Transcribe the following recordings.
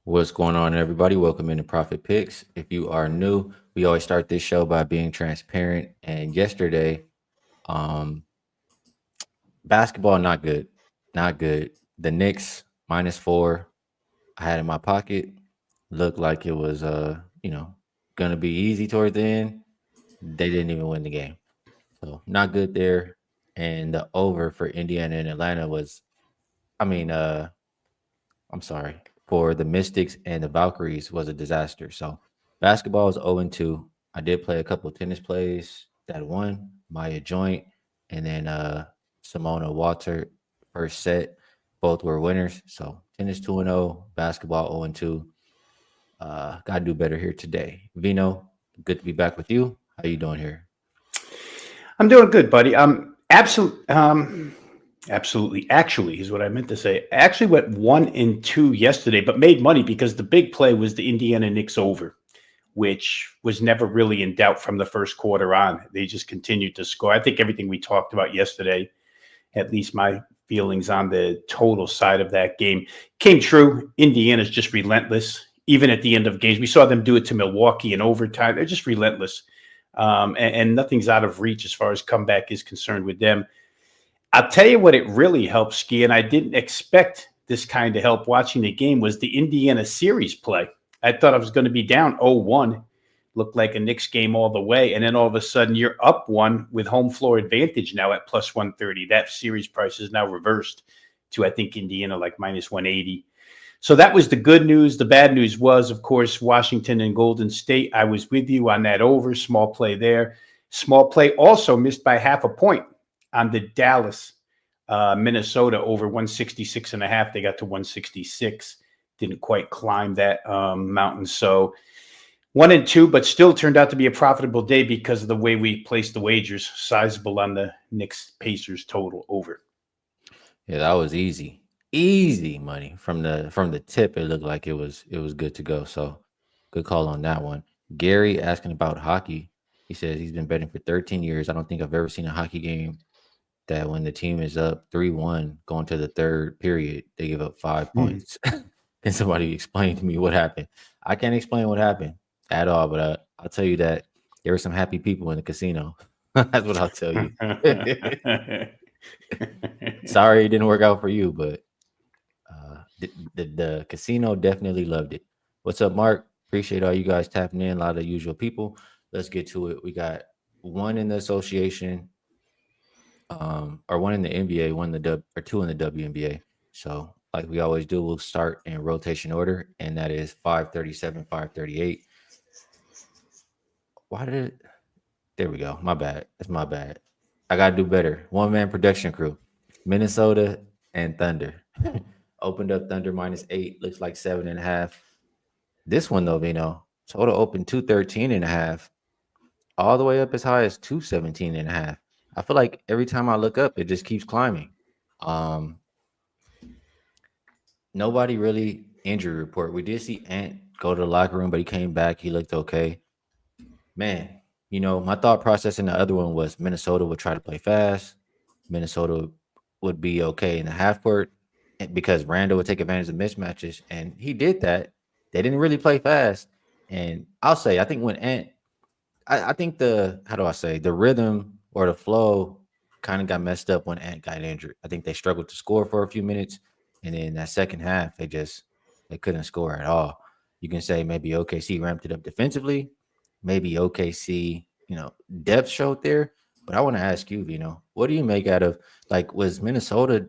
What's going on, everybody? Welcome into Profit Picks. If you are new, we always start this show by being transparent. And yesterday, um, basketball not good, not good. The Knicks -4. I had in my pocket. Looked like it was gonna be easy towards the end. They didn't even win the game, so not good there. And the over for Indiana and Atlanta was, I mean, I'm sorry, for the Mystics and the Valkyries was a disaster. So basketball is 0-2. I did play a couple of tennis plays that won, Maya Joint, and then Simona Walter first set. Both were winners. So tennis 2-0, basketball 0-2. Gotta do better here today. Vino, good to be back with you. How you doing here? I'm doing good, buddy. Absolutely. Actually, is what I meant to say. I actually went 1-2 yesterday, but made money because the big play was the Indiana Knicks over, which was never really in doubt from the first quarter on. They just continued to score. I think everything we talked about yesterday, at least my feelings on the total side of that game, came true. Indiana's just relentless. Even at the end of games, we saw them do it to Milwaukee in overtime. They're just relentless. And nothing's out of reach as far as comeback is concerned with them. I'll tell you what it really helped, Skee, and I didn't expect this kind of help watching the game, was the Indiana series play. I thought I was going to be down 0-1, looked like a Knicks game all the way, and then all of a sudden you're up one with home floor advantage now at plus 130. That series price is now reversed to, I think, Indiana like minus 180. So that was the good news. The bad news was, of course, Washington and Golden State. I was with you on that over. Small play there. Small play also missed by half a point on the Dallas, Minnesota over 166.5. They got to 166. Didn't quite climb that mountain. So 1-2, but still turned out to be a profitable day because of the way we placed the wagers. Sizable on the Knicks Pacers total over. Yeah, that was easy money from the tip. It looked like it was good to go. So good call on that one. Gary asking about hockey. He says he's been betting for 13 years. I don't think I've ever seen a hockey game that when the team is up 3-1 going to the third period, they give up 5 points. Can somebody explain to me what happened? I can't explain what happened at all, but I'll tell you that there were some happy people in the casino. That's what I'll tell you. Sorry it didn't work out for you, but the casino definitely loved it. What's up, Mark? Appreciate all you guys tapping in. A lot of the usual people. Let's get to it. We got one in the association, or one in the NBA, one in the or two in the WNBA. So, like we always do, we'll start in rotation order, and that is 537, 538. Why did it? There we go. My bad. That's my bad. I gotta do better. One man production crew. Minnesota and Thunder. Opened up Thunder -8. Looks like 7.5. This one though, Vino, total open 213.5. All the way up as high as 217.5. I feel like every time I look up, it just keeps climbing. Um, Nobody really injury report. We did see Ant go to the locker room, but he came back. He looked okay. Man, my thought process in the other one was Minnesota would try to play fast. Minnesota would be okay in the half court because Randall would take advantage of mismatches, and he did that. They didn't really play fast, and I'll say I think when Ant, I think the how do I say the rhythm or the flow kind of got messed up when Ant got injured. I think they struggled to score for a few minutes, and then that second half they couldn't score at all. You can say maybe OKC ramped it up defensively, maybe OKC depth showed there. But I want to ask you, what do you make out of, like, was Minnesota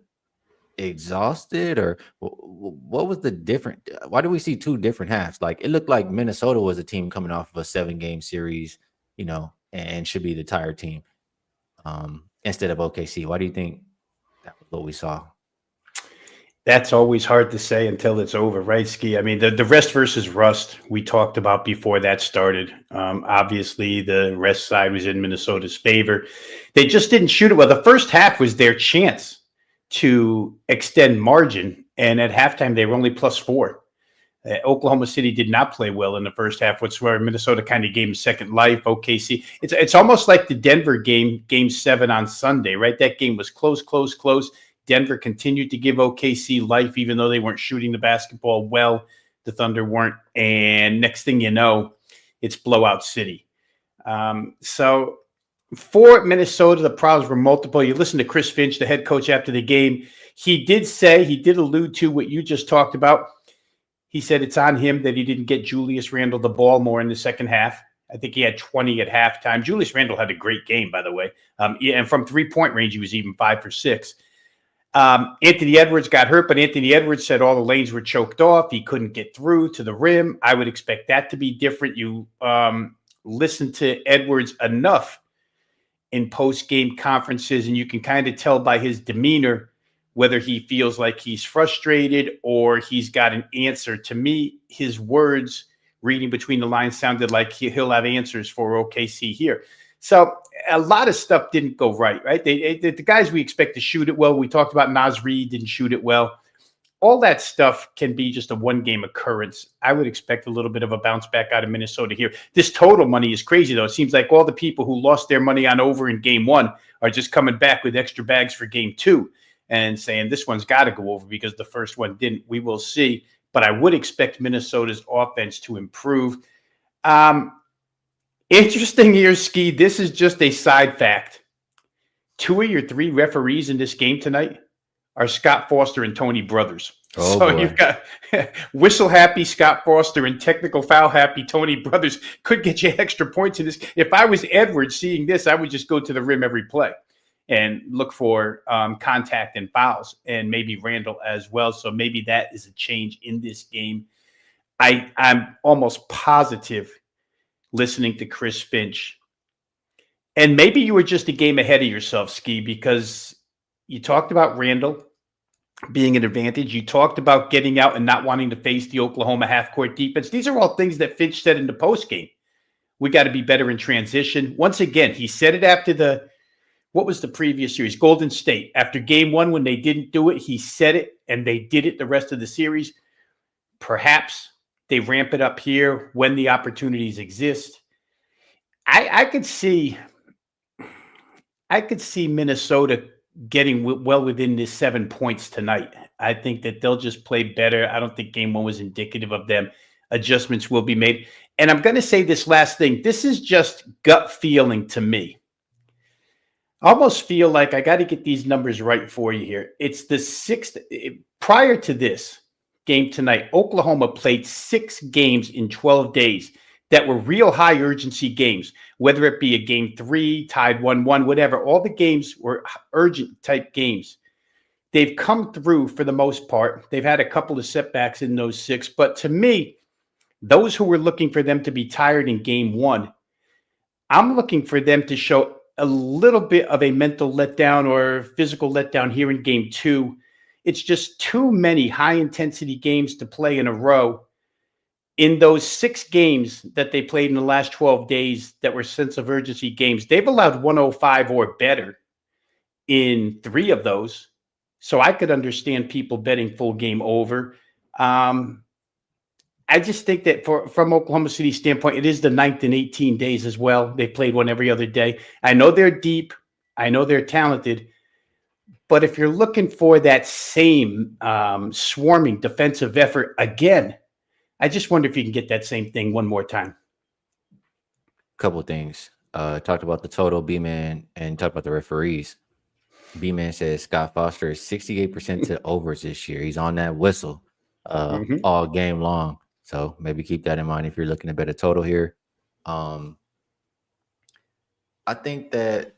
exhausted, or what was the different? Why do we see two different halves? Like, it looked like Minnesota was a team coming off of a 7-game series, and should be the tired team, instead of OKC. Why do you think that was what we saw? That's always hard to say until it's over, right, Skee? I mean, the rest versus rust we talked about before that started. Obviously, the rest side was in Minnesota's favor. They just didn't shoot it well. The first half was their chance to extend margin, and at halftime, they were only +4. Oklahoma City did not play well in the first half whatsoever. Minnesota kind of gave them second life. OKC, it's almost like the Denver game 7 on Sunday, right? That game was close. Denver continued to give OKC life, even though they weren't shooting the basketball well. The Thunder weren't. And next thing you know, it's blowout city. So for Minnesota, the problems were multiple. You listen to Chris Finch, the head coach, after the game. He did allude to what you just talked about. He said it's on him that he didn't get Julius Randle the ball more in the second half. I think he had 20 at halftime. Julius Randle had a great game, by the way. And from 3-point range, he was even 5 for 6. Anthony Edwards got hurt, but Anthony Edwards said all the lanes were choked off. He couldn't get through to the rim. I would expect that to be different. You listen to Edwards enough in post-game conferences, and you can kind of tell by his demeanor whether he feels like he's frustrated or he's got an answer. To me, his words, reading between the lines, sounded like he'll have answers for OKC here. So a lot of stuff didn't go right? The guys we expect to shoot it well, we talked about Naz Reid didn't shoot it well. All that stuff can be just a one-game occurrence. I would expect a little bit of a bounce back out of Minnesota here. This total money is crazy, though. It seems like all the people who lost their money on over in game one are just coming back with extra bags for game two and saying this one's got to go over because the first one didn't. We will see. But I would expect Minnesota's offense to improve. Interesting here, Skee. This is just a side fact. 2 of your 3 referees in this game tonight are Scott Foster and Tony Brothers. Oh, so boy. You've got whistle happy Scott Foster and technical foul happy Tony Brothers. Could get you extra points in this. If I was Edwards seeing this, I would just go to the rim every play and look for contact and fouls, and maybe Randall as well. So maybe that is a change in this game. I'm almost positive, listening to Chris Finch, and maybe you were just a game ahead of yourself, Skee, because you talked about Randall being an advantage. You talked about getting out and not wanting to face the Oklahoma half-court defense. These are all things that Finch said in the postgame. We got to be better in transition. Once again, he said it after what was the previous series? Golden State. After game one, when they didn't do it, he said it, and they did it the rest of the series. Perhaps they ramp it up here when the opportunities exist. I could see Minnesota getting well within this 7 points tonight. I think that they'll just play better. I don't think game one was indicative of them. Adjustments will be made. And I'm going to say this last thing. This is just gut feeling to me. I almost feel like I got to get these numbers right for you here. It's the 6th. Prior to this game tonight, Oklahoma played 6 games in 12 days that were real high urgency games, whether it be a game 3, tied 1-1, whatever. All the games were urgent type games. They've come through for the most part. They've had a couple of setbacks in those 6. But to me, those who were looking for them to be tired in game 1, I'm looking for them to show a little bit of a mental letdown or physical letdown here in game 2. It's just too many high-intensity games to play in a row. In those 6 games that they played in the last 12 days that were sense of urgency games, they've allowed 105 or better in 3 of those. So I could understand people betting full game over. I just think that from Oklahoma City's standpoint, it is the 9th in 18 days as well. They played one every other day. I know they're deep. I know they're talented. But if you're looking for that same swarming defensive effort again, I just wonder if you can get that same thing one more time. Couple of things. Talked about the total, B-Man, and talked about the referees. B-Man says Scott Foster is 68% to overs this year. He's on that whistle all game long. So maybe keep that in mind if you're looking to bet a total here. I think that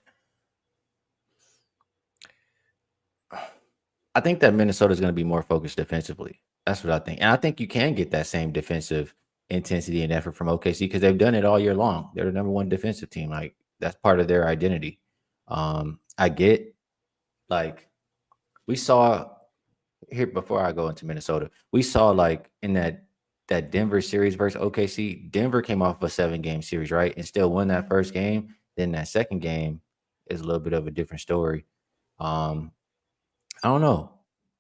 Minnesota is going to be more focused defensively. That's what I think. And I think you can get that same defensive intensity and effort from OKC because they've done it all year long. They're the number 1 defensive team. Like, that's part of their identity. I get, like, we saw here before I go into Minnesota, we saw like in that Denver series versus OKC, Denver came off a 7-game series, right? And still won that first game. Then that second game is a little bit of a different story. I don't know.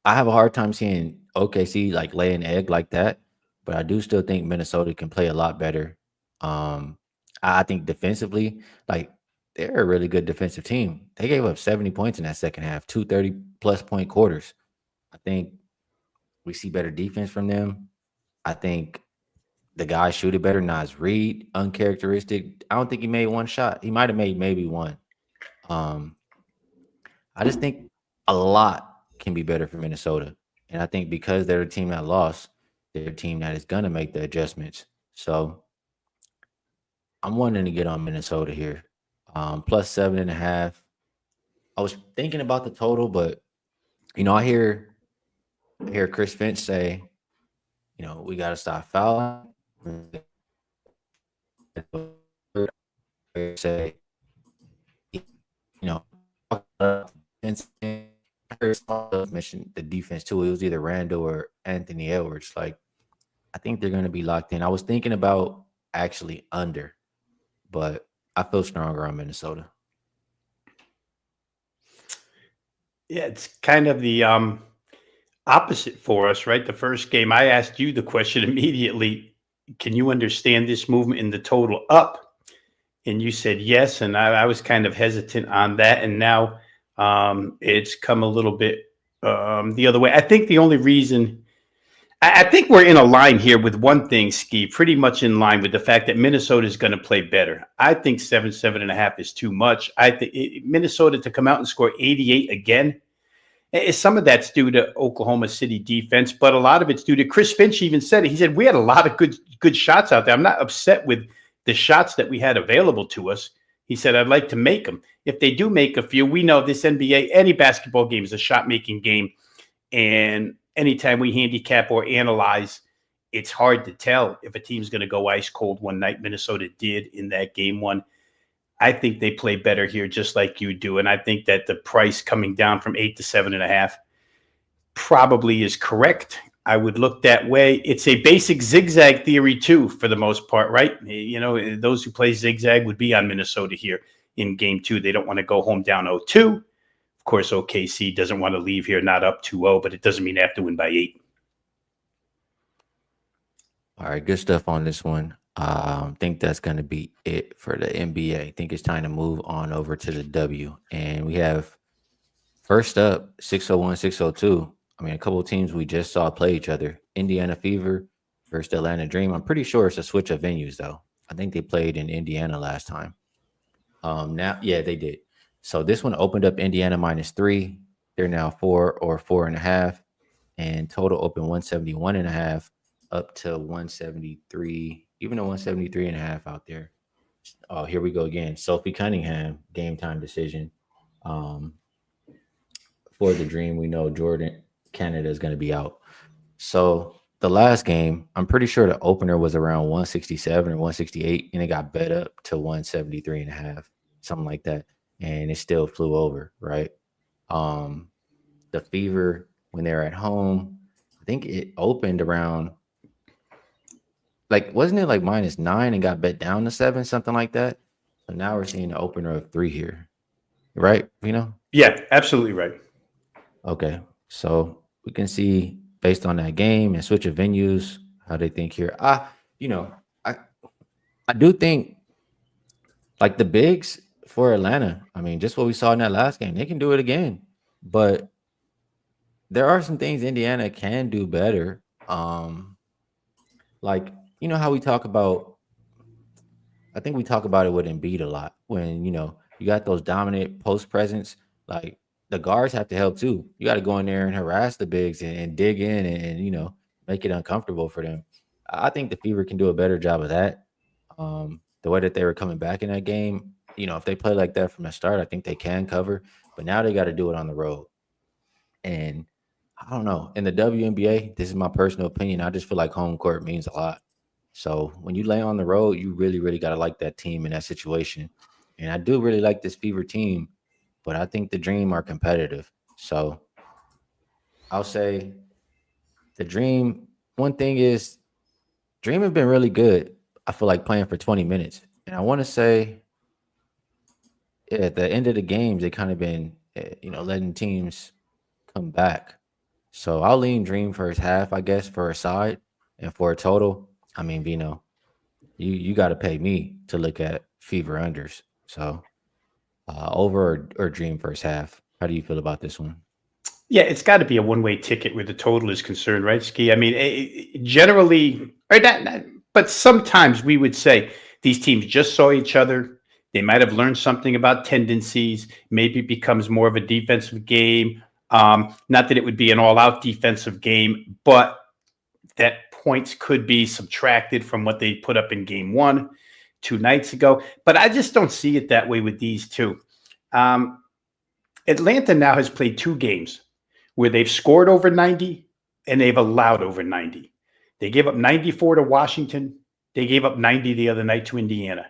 I have a hard time seeing OKC like lay an egg like that, but I do still think Minnesota can play a lot better. I think defensively, like, they're a really good defensive team. They gave up 70 points in that second half, 2 30-plus point quarters. I think we see better defense from them. I think the guy shoot it better. Nas Reed, uncharacteristic. I don't think he made one shot. He might have made maybe one. Um, I just think a lot can be better for Minnesota. And I think because they're a team that lost, they're a team that is gonna make the adjustments. So I'm wanting to get on Minnesota here. Plus 7.5. I was thinking about the total, but I hear Chris Finch say, we gotta stop fouling. Say, you know, defense. I heard mention the defense too. It was either Randall or Anthony Edwards. Like, I think they're gonna be locked in. I was thinking about actually under, but I feel stronger on Minnesota. Yeah, it's kind of the opposite for us, right? The first game, I asked you the question immediately, can you understand this movement in the total up? And you said yes, and I was kind of hesitant on that. And now it's come a little bit the other way. I think the only reason I think we're in a line here with one thing, Skee, pretty much in line with the fact that Minnesota is going to play better. I think 7.5 is too much. I think Minnesota to come out and score 88 again. Some of that's due to Oklahoma City defense, but a lot of it's due to Chris Finch. Even said it. He said we had a lot of good shots out there. I'm not upset with the shots that we had available to us. He said I'd like to make them. If they do make a few, we know this NBA, any basketball game is a shot making game, and anytime we handicap or analyze, it's hard to tell if a team's going to go ice cold one night. Minnesota did in that game one. I think they play better here, just like you do. And I think that the price coming down from 8 to 7.5 probably is correct. I would look that way. It's a basic zigzag theory, too, for the most part, right? Those who play zigzag would be on Minnesota here in game two. They don't want to go home down 0-2. Of course, OKC doesn't want to leave here not up 2-0, but it doesn't mean they have to win by 8. All right, good stuff on this one. I think that's going to be it for the NBA. I think it's time to move on over to the W. And we have first up 601, 602. I mean, a couple of teams we just saw play each other. Indiana Fever versus Atlanta Dream. I'm pretty sure it's a switch of venues, though. I think they played in Indiana last time. Now, yeah, they did. So this one opened up Indiana -3. They're now 4 or 4.5, and total open 171.5 up to 173, even a 173.5 out there. Oh, here we go again. Sophie Cunningham, game time decision. Um, for the Dream, we know Jordan Canada is going to be out. So the last game, I'm pretty sure the opener was around 167 or 168, and it got bet up to 173.5, something like that. And it still flew over, right? Um, the Fever, when they're at home, I think it opened around, like, wasn't it like -9 and got bet down to 7, something like that? So now we're seeing the opener of 3 here, right? Yeah, absolutely right. Okay. So we can see based on that game and switch of venues how they think here. You know, I I do think like the bigs for Atlanta. I mean, just what we saw in that last game, they can do it again. But there are some things Indiana can do better. Like, how we talk about, I think we talk about it with Embiid a lot when, you got those dominant post presence, like the guards have to help too. You got to go in there and harass the bigs and dig in and, make it uncomfortable for them. I think the Fever can do a better job of that. The way that they were coming back in that game, if they play like that from the start, I think they can cover, but now they got to do it on the road. And I don't know. In the WNBA, this is my personal opinion. I just feel like home court means a lot. So when you lay on the road, you really, really got to like that team in that situation. And I do really like this Fever team, but I think the Dream are competitive. So I'll say the Dream. One thing is, Dream have been really good. I feel like playing for 20 minutes. And I want to say, yeah, at the end of the games, they kind of been, letting teams come back. So I'll lean Dream first half, I guess, for a side. And for a total, I mean, Vino, you got to pay me to look at Fever unders. So over or Dream first half. How do you feel about this one? Yeah, it's got to be a one-way ticket where the total is concerned, right, Skee? I mean, generally, or but sometimes we would say these teams just saw each other. They might have learned something about tendencies. Maybe it becomes more of a defensive game. Not that it would be an all-out defensive game, but that points could be subtracted from what they put up in game one 2 nights ago. But I just don't see it that way with these two. Um, Atlanta now has played 2 games where they've scored over 90 and they've allowed over 90. They gave up 94 to Washington. They gave up 90 the other night to Indiana.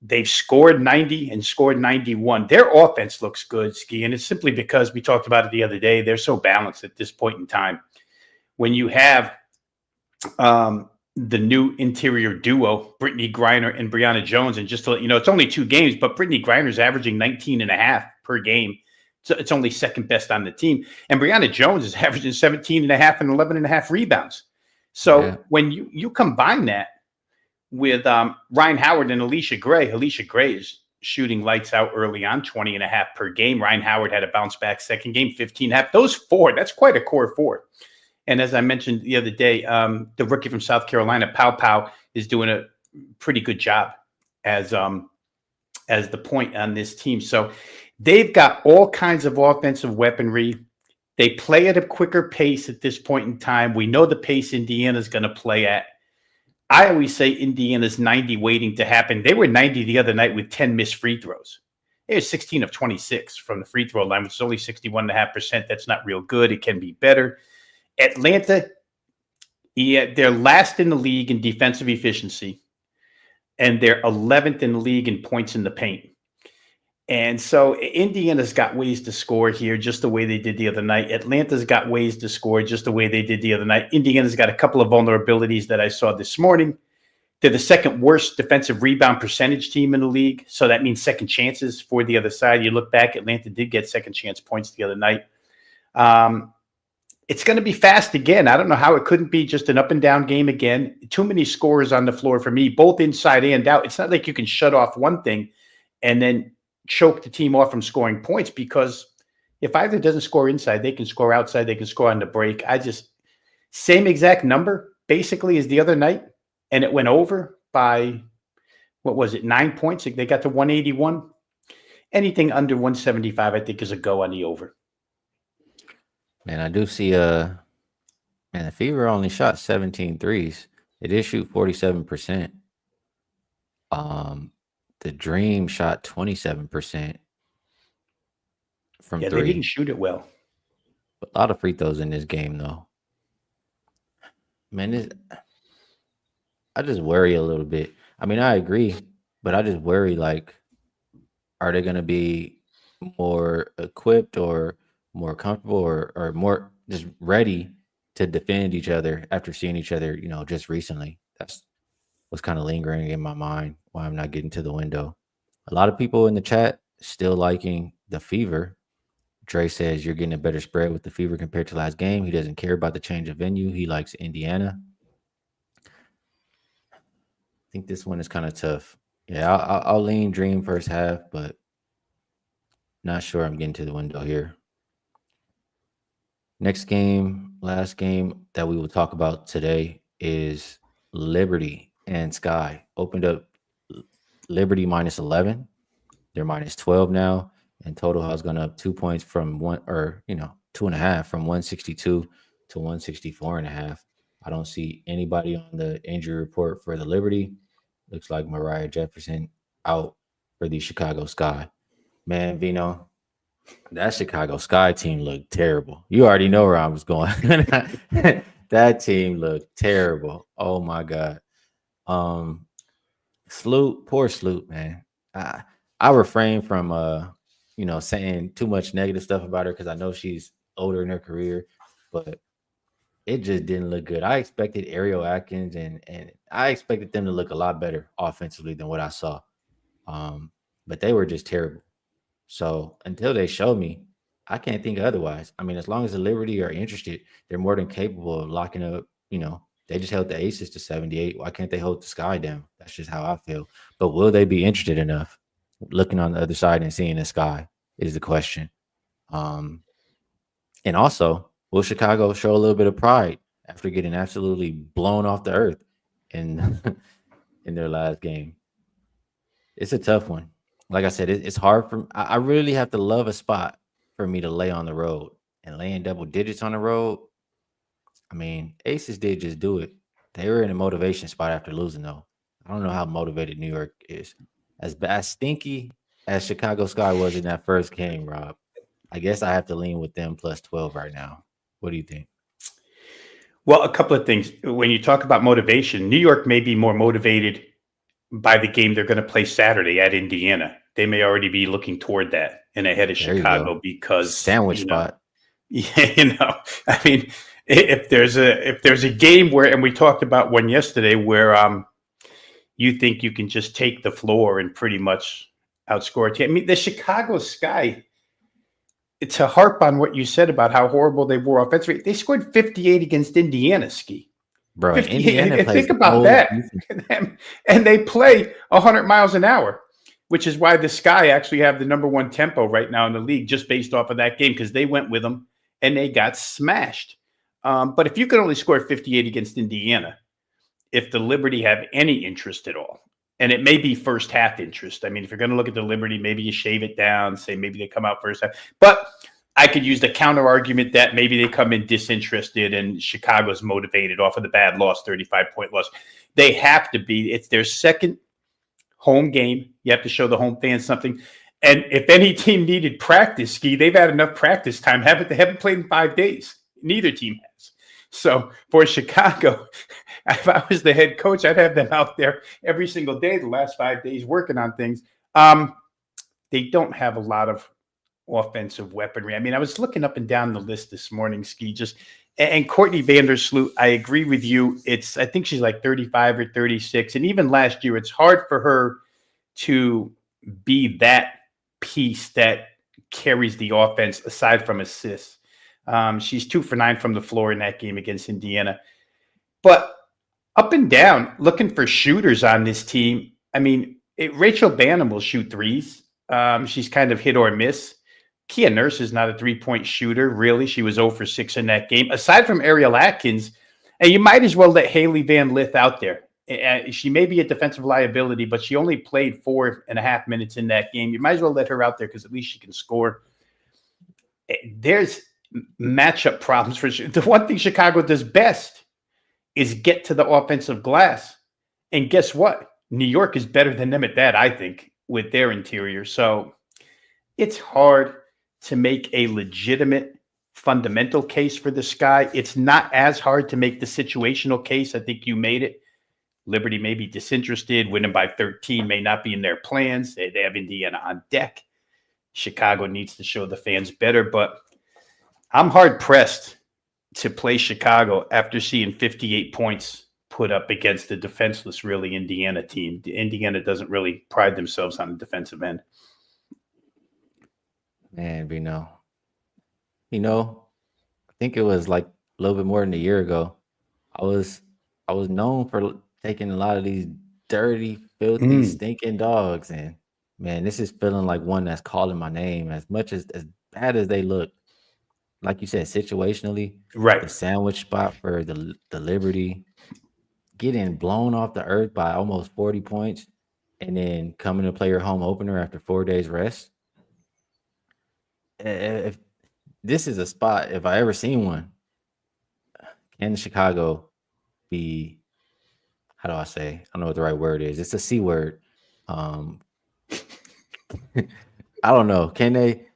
They've scored 90 and scored 91. Their offense looks good, Skee, and it's simply because we talked about it the other day. They're so balanced at this point in time. When you have the new interior duo, Brittany Griner and Brianna Jones, and just to let you know, it's only 2 games, but Brittany Griner's averaging 19 and a half per game. So it's only second best on the team. And Brianna Jones is averaging 17 and a half and 11 and a half rebounds. So when you combine that with Ryan Howard and Alicia Gray is shooting lights out early on, 20 and a half per game. Ryan Howard had a bounce back second game, 15 and a half. Those four, that's quite a core four. And as I mentioned the other day, the rookie from South Carolina, Pow Pow, is doing a pretty good job as the point on this team. So they've got all kinds of offensive weaponry. They play at a quicker pace at this point in time. We know the pace Indiana's going to play at. I always say Indiana's 90 waiting to happen. They were 90 the other night with 10 missed free throws. They were 16 of 26 from the free throw line, which is only 61.5%. That's not real good. It can be better. Atlanta, they're last in the league in defensive efficiency, and they're 11th in the league in points in the paint. And so Indiana's got ways to score here, just the way they did the other night. Atlanta's got ways to score just the way they did the other night. Indiana's got a couple of vulnerabilities that I saw this morning. They're the second worst defensive rebound percentage team in the league. So that means second chances for the other side. You look back, Atlanta did get second chance points the other night. It's going to be fast again. I don't know how it couldn't be just an up and down game again. Too many scorers on the floor for me, both inside and out. It's not like you can shut off one thing and then choke the team off from scoring points, because if either doesn't score inside, they can score outside, they can score on the break. Same exact number basically as the other night, and it went over by, 9 points? They got to 181. Anything under 175, I think, is a go on the over. Man, I do see the Fever only shot 17 threes. They did shoot 47%. The Dream shot 27% from three. They didn't shoot it well. A lot of free throws in this game, though. Man, I just worry a little bit. I mean, I agree, but I just worry, like, are they going to be more equipped or more comfortable or more just ready to defend each other after seeing each other, just recently? That's what's kind of lingering in my mind why I'm not getting to the window. A lot of people in the chat still liking the Fever. Dre says you're getting a better spread with the Fever compared to last game. He doesn't care about the change of venue. He likes Indiana. I think this one is kind of tough. Yeah, I'll lean Dream first half, but not sure I'm getting to the window here. Next game, last game that we will talk about today is Liberty and Sky. Opened up Liberty minus 11. They're minus 12 now. And total has gone up 2 points from 2.5 from 162 to 164.5. I don't see anybody on the injury report for the Liberty. Looks like Mariah Jefferson out for the Chicago Sky. Man, Veno, that Chicago Sky team looked terrible. You already know where I was going. That team looked terrible. Oh my God. Poor Sloot, man. I refrain from saying too much negative stuff about her because I know she's older in her career, but it just didn't look good. I expected Ariel Atkins and I expected them to look a lot better offensively than what I saw. But they were just terrible. So until they show me, I can't think otherwise. I mean, as long as the Liberty are interested, they're more than capable of locking up. They just held the Aces to 78. Why can't they hold the Sky down? That's just how I feel. But will they be interested enough? Looking on the other side and seeing the Sky is the question. And And also, will Chicago show a little bit of pride after getting absolutely blown off the earth in in their last game? It's a tough one. Like I said, it's hard for. I really have to love a spot for me to lay on the road, and laying double digits on the road. I mean, Aces did just do it. They were in a motivation spot after losing, though. I don't know how motivated New York is. As stinky as Chicago Sky was in that first game, Rob. I guess I have to lean with them plus 12 right now. What do you think? Well, a couple of things. When you talk about motivation, New York may be more motivated by the game they're going to play Saturday at Indiana. They may already be looking toward that and ahead of There you go. Chicago because, Sandwich spot. yeah, I mean, if there's a game where, and we talked about one yesterday where you think you can just take the floor and pretty much outscore a team. I mean, the Chicago Sky, to harp on what you said about how horrible they were offensively, they scored 58 against Indiana, Skee. Bro, 58. Indiana And plays think the about whole that. defense. And they play 100 miles an hour, which is why the Sky actually have the number one tempo right now in the league, just based off of that game, because they went with them and they got smashed. But if you can only score 58 against Indiana, if the Liberty have any interest at all, and it may be first half interest. I mean, if you're going to look at the Liberty, maybe you shave it down, say maybe they come out first half. But I could use the counter argument that maybe they come in disinterested and Chicago's motivated off of the bad loss, 35-point loss. They have to be. It's their second home game. You have to show the home fans something. And if any team needed practice, Skee, they've had enough practice time. They haven't played in 5 days. Neither team has. So for Chicago, if I was the head coach, I'd have them out there every single day the last 5 days working on things. They don't have a lot of offensive weaponry. I mean, I was looking up and down the list this morning, Skee, and Courtney Vandersloot, I agree with you. I think she's like 35 or 36. And even last year, it's hard for her to be that piece that carries the offense aside from assists. She's 2 for 9 from the floor in that game against Indiana. But up and down, looking for shooters on this team. I mean, Rachel Banham will shoot threes. She's kind of hit or miss. Kia Nurse is not a three-point shooter, really. She was 0 for 6 in that game. Aside from Ariel Atkins, and you might as well let Haley Van Lith out there. She may be a defensive liability, but she only played 4.5 minutes in that game. You might as well let her out there because at least she can score. There's matchup problems for the one thing Chicago does best is get to the offensive glass. And guess what? New York is better than them at that, I think, with their interior. So it's hard to make a legitimate fundamental case for the Sky. It's not as hard to make the situational case. I think you made it. Liberty may be disinterested. Winning by 13 may not be in their plans. They have Indiana on deck. Chicago needs to show the fans better, but I'm hard-pressed to play Chicago after seeing 58 points put up against the defenseless, really, Indiana team. Indiana doesn't really pride themselves on the defensive end. Man, Vino. I think it was like a little bit more than a year ago. I was known for taking a lot of these dirty, filthy, stinking dogs, and man, this is feeling like one that's calling my name. As much as bad as they look, like you said, situationally, Right. the sandwich spot for the Liberty, getting blown off the earth by almost 40 points, and then coming to play your home opener after 4 days rest. If this is a spot, if I ever seen one, can Chicago be, how do I say? I don't know what the right word is. It's a C word. I don't know. Can they?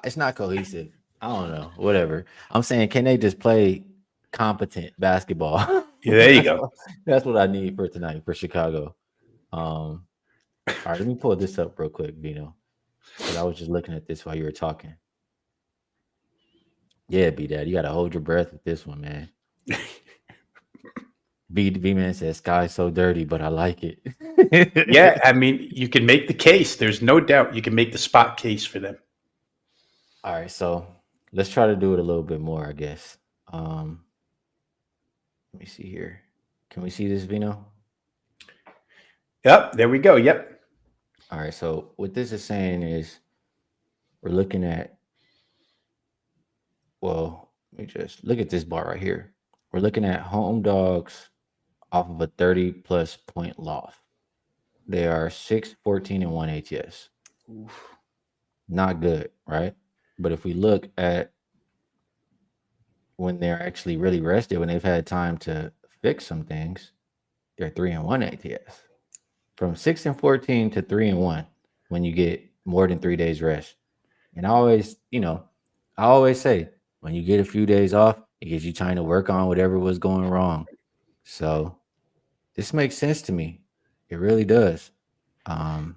It's not cohesive. I don't know. Whatever. I'm saying, can they just play competent basketball? Yeah, there you go. That's what I need for tonight for Chicago. All right, let me pull this up real quick, Vino, because I was just looking at this while you were talking. Yeah, B Dad, you got to hold your breath with this one, man. B Man says, "Sky's so dirty, but I like it." Yeah, I mean, you can make the case. There's no doubt you can make the spot case for them. All right, so let's try to do it a little bit more, I guess. Let me see here. Can we see this, Vino? Yep, there we go. Yep. All right, so what this is saying is we're looking at Well, let me just look at this bar right here. We're looking at home dogs off of a 30 plus point loss. They are 6, 14, and 1 ATS. Oof. Not good, right? But if we look at when they're actually really rested, when they've had time to fix some things, they're 3 and 1 ATS. From 6 and 14 to 3 and 1 when you get more than 3 days rest. And I always say when you get a few days off, it gives you time to work on whatever was going wrong. So this makes sense to me. It really does. Um,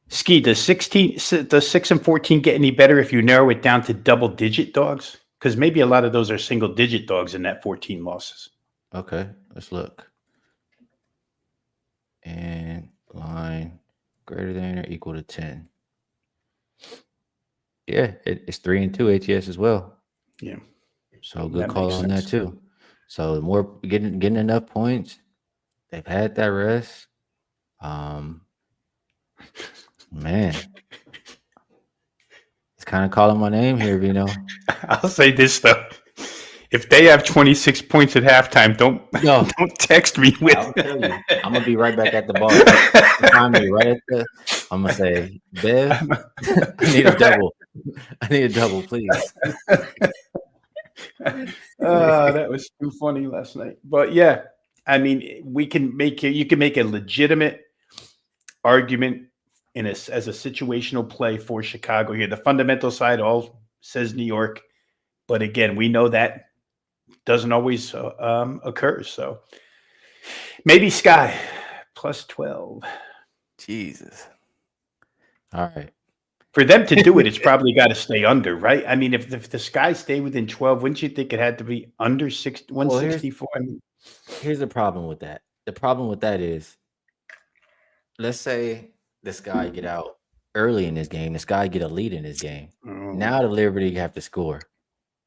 Skee, does 6 and 14 get any better if you narrow it down to double digit dogs? Because maybe a lot of those are single digit dogs in that 14 losses. okay, let's look. And line greater than or equal to 10. Yeah, it's 3 and 2 ATS as well. Yeah, So good that call makes on that sense. too. So the more getting enough points, they've had that rest. Um, man, it's kind of calling my name here, Vino. I'll say this though. If they have 26 points at halftime, don't No, don't text me with I'll tell you. I'm gonna be right back at the bar. You find me right at the. I'm gonna say, Bev, I need a double. I need a double, please. That was too funny last night. But yeah, I mean, you can make a legitimate argument as a situational play for Chicago here. The fundamental side all says New York, but again, we know that doesn't always occur. So maybe Sky plus 12. Jesus. All right. For them to do it, it's probably got to stay under, right? I mean, if the Sky stay within 12, wouldn't you think it had to be under Well, here's 164? I mean, here's the problem with that. The problem with that is, let's say this guy get out early in this game. This guy get a lead in this game. oh, Now the Liberty have to score.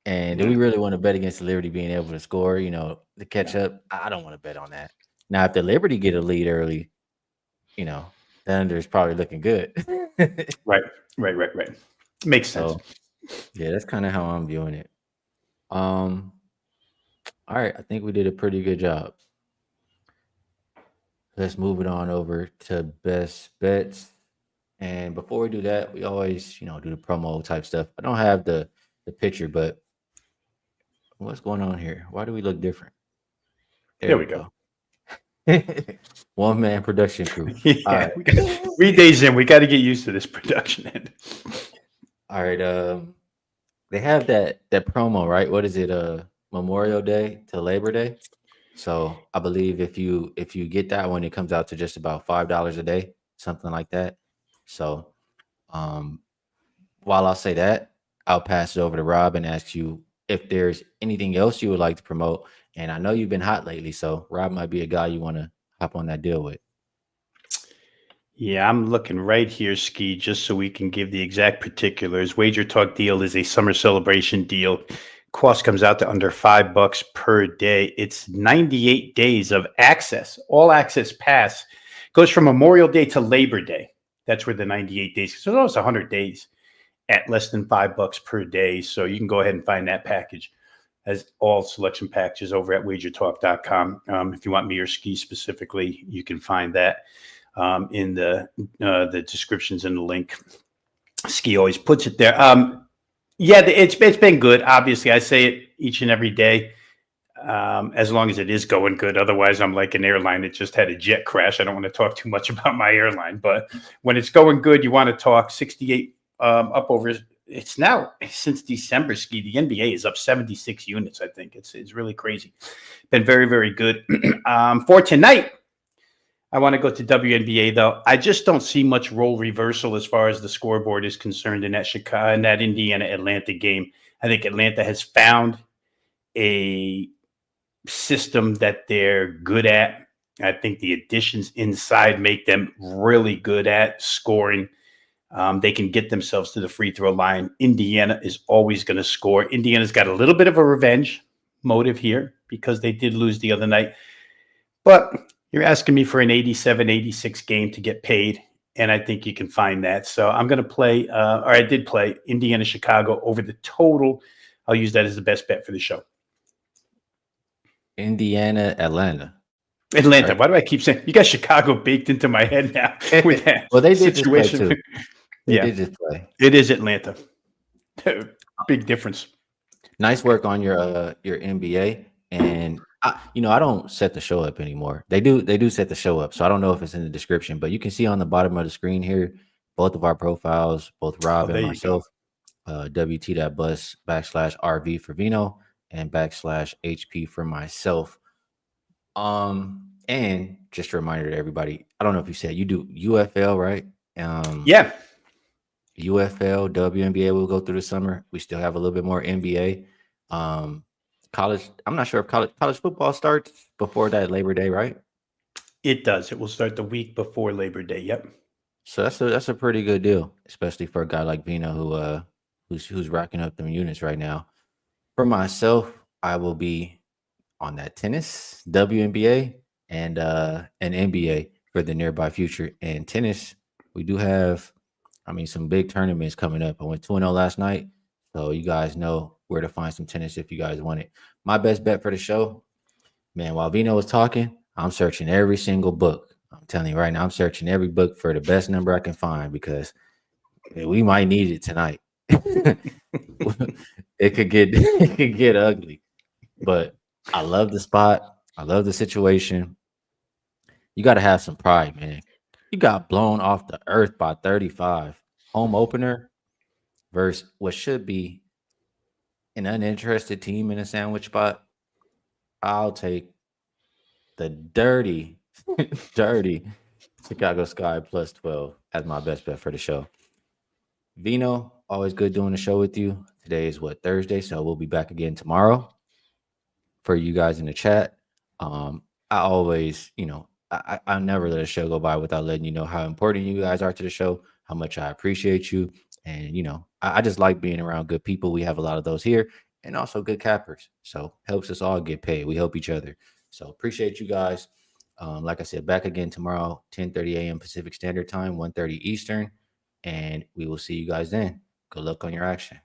And do no, we really want to bet against the Liberty being able to score? To catch no. up. I don't want to bet on that. Now, if the Liberty get a lead early, the under is probably looking good. Right, right. Makes sense. So yeah, that's kind of how I'm viewing it. Um, all right, I think we did a pretty good job. Let's move it on over to best bets. And before we do that, we always, do the promo type stuff. I don't have the picture, but what's going on here? Why do we look different? There There we we go. go. One man production crew. All Yeah, right. we got 3 days in. We got to get used to this production end. All right. They have that promo, right? What is it? Memorial Day to Labor Day. So I believe if you get that one, it comes out to just about $5 a day, something like that. So um while I'll say that, I'll pass it over to Rob and ask you if there's anything else you would like to promote. And I know you've been hot lately, so Rob might be a guy you want to hop on that deal with. Yeah, I'm looking right here, Ski, just so we can give the exact particulars. Wager Talk deal is a summer celebration deal. Cost comes out to under $5 per day. It's 98 days of access, all access pass. Goes from Memorial Day to Labor Day. That's where the 98 days. So it's 100 days at less than $5 per day. So you can go ahead and find that package as all selection packages over at wagertalk.com. If you want me or Ski specifically, you can find that in the descriptions and the link. Ski always puts it there. Yeah, it's been good. Obviously, I say it each and every day. As long as it is going good. Otherwise, I'm like an airline that just had a jet crash. I don't want to talk too much about my airline, but when it's going good, you want to talk 68 up over. It's now since December, Ski. The NBA is up 76 units. I think it's really crazy. Been very, very good. For tonight, I want to go to WNBA though. I just don't see much role reversal as far as the scoreboard is concerned in that Chicago and that Indiana Atlanta game. I think Atlanta has found a system that they're good at. I think the additions inside make them really good at scoring. They can get themselves to the free throw line. Indiana is always going to score. Indiana's got a little bit of a revenge motive here because they did lose the other night. But you're asking me for an 87, 86 game to get paid, and I think you can find that. So I'm going to play, or I did play Indiana, Chicago over the total I'll use that as the best bet for the show. Indiana, Atlanta. Atlanta. Right? Why do I keep saying you got Chicago baked into my head now with that Well, they did just play situation? too. They Yeah, did just play. it is Atlanta. Big difference. Nice work on your NBA. And I don't set the show up anymore. They do set the show up. So I don't know if it's in the description, but you can see on the bottom of the screen here both of our profiles, both Oh, Rob and there you go. myself. WT.bus /RV for Vino and /HP for myself. And just a reminder to everybody, I don't know if you said you do UFL, right? Yeah, UFL, WNBA will go through the summer. We still have a little bit more NBA. College, I'm not sure if college football starts before that Labor Day, right? it does. It will start the week before Labor Day. Yep. So that's a pretty good deal, especially for a guy like Vino who's racking up them units right now. For myself, I will be on that tennis, WNBA, and an NBA for the nearby future. And tennis, we do have, some big tournaments coming up. I went 2-0 last night, so you guys know where to find some tennis if you guys want it. My best bet for the show, man. While Vino was talking, I'm searching every single book. I'm telling you right now, I'm searching every book for the best number I can find because we might need it tonight. It could get ugly, but I love the spot. I love the situation. You got to have some pride, man. You got blown off the earth by 35. Home opener versus what should be an uninterested team in a sandwich spot. I'll take the dirty, dirty Chicago Sky plus 12 as my best bet for the show. Vino, always good doing the show with you. Today is Thursday, so we'll be back again tomorrow. For you guys in the chat. I always, I never let a show go by without letting you know how important you guys are to the show, how much I appreciate you. And, I just like being around good people. We have a lot of those here and also good cappers. So helps us all get paid. We help each other. So appreciate you guys. Like I said, back again tomorrow, 10:30 a.m. Pacific Standard Time, 1:30 Eastern. And we will see you guys then. Good luck on your action.